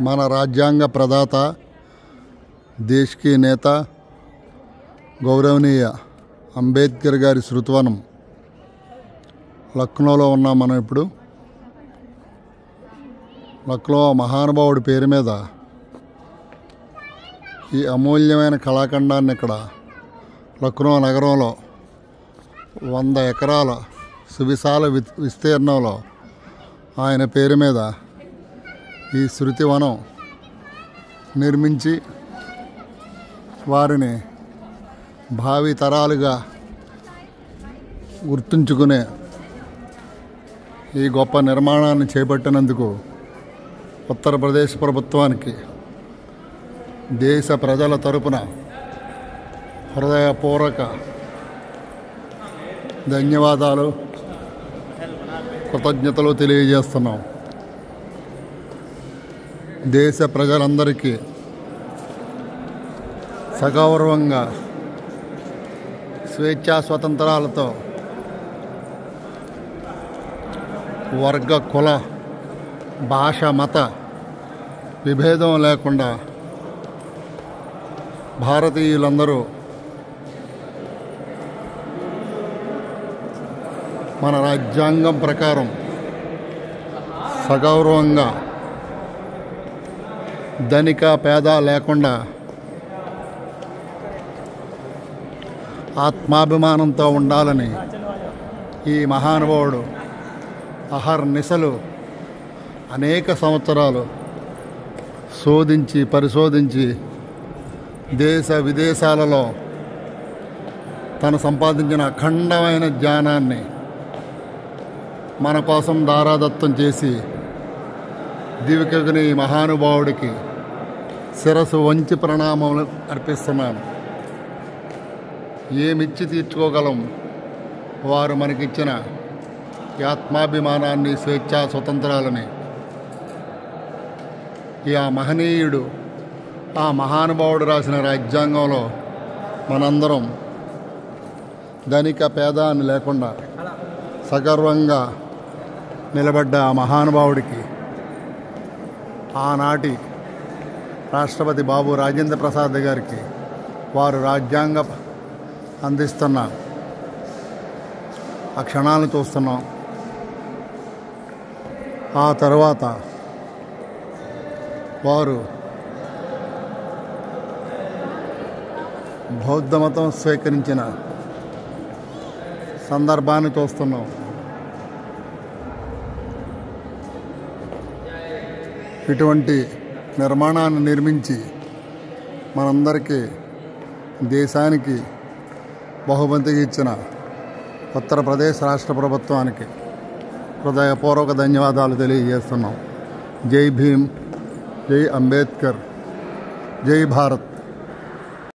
మన రాజ్యాంగ ప్రదాత, దేశ్ కి నేత గౌరవనీయ అంబేద్కర్ గారి శృతివనం లక్నోలో ఉన్నాం. మనం ఇప్పుడు లక్నో మహానుభావుడి పేరు మీద ఈ అమూల్యమైన కళాఖండాన్ని ఇక్కడ లక్నో నగరంలో 100 ఎకరాల సువిశాల విస్తీర్ణంలో ఆయన పేరు మీద ఈ శృతివనం నిర్మించి వారిని భావి తరాలుగా గుర్తుంచుకునే ఈ గొప్ప నిర్మాణాన్ని చేపట్టినందుకు ఉత్తరప్రదేశ్ ప్రభుత్వానికి దేశ ప్రజల తరపున హృదయపూర్వక ధన్యవాదాలు, కృతజ్ఞతలు తెలియజేస్తున్నాం. దేశ ప్రజలందరికీ సగౌరవంగా స్వేచ్ఛా స్వతంత్రాలతో వర్గ కుల భాష మత విభేదం లేకుండా భారతీయులందరూ మన రాజ్యాంగం ప్రకారం సగౌరవంగా ధనిక పేద లేకుండా ఆత్మాభిమానంతో ఉండాలని ఈ మహానుభావుడు అహర్నిశలు అనేక సంవత్సరాలు శోధించి పరిశోధించి దేశ విదేశాలలో తను సంపాదించిన అఖండమైన జ్ఞానాన్ని మన కోసం దారాదత్తం చేసి దివికగని మహానుభావుడికి శిరస్సు వంచి ప్రణామములు అర్పిస్తున్నాను. ఏమిచ్చి తీర్చుకోగలం వారు మనకిచ్చిన ఈ ఆత్మాభిమానాన్ని, స్వేచ్ఛా స్వతంత్రాలని. ఈ ఆ మహనీయుడు, ఆ మహానుభావుడు రాసిన రాజ్యాంగంలో మనందరం ధనిక పేద అని లేకుండా సగర్వంగా నిలబడ్డ ఆ మహానుభావుడికి ఆనాటి రాష్ట్రపతి బాబు రాజేంద్ర ప్రసాద్ గారికి వారు రాజ్యాంగ అందిస్తున్న ఆ క్షణాలను చూస్తున్నాం. ఆ తర్వాత వారు బౌద్ధ మతం స్వీకరించిన సందర్భాన్ని చూస్తున్నాం. ఇటువంటి నిర్మాణాన్ని నిర్మించి మనందరికీ దేశానికి బహుమతిగా ఇచ్చిన ఉత్తరప్రదేశ్ రాష్ట్ర ప్రభుత్వానికి హృదయపూర్వక ధన్యవాదాలు తెలియజేస్తున్నాం. జై భీమ్, జై అంబేద్కర్, జై భారత్.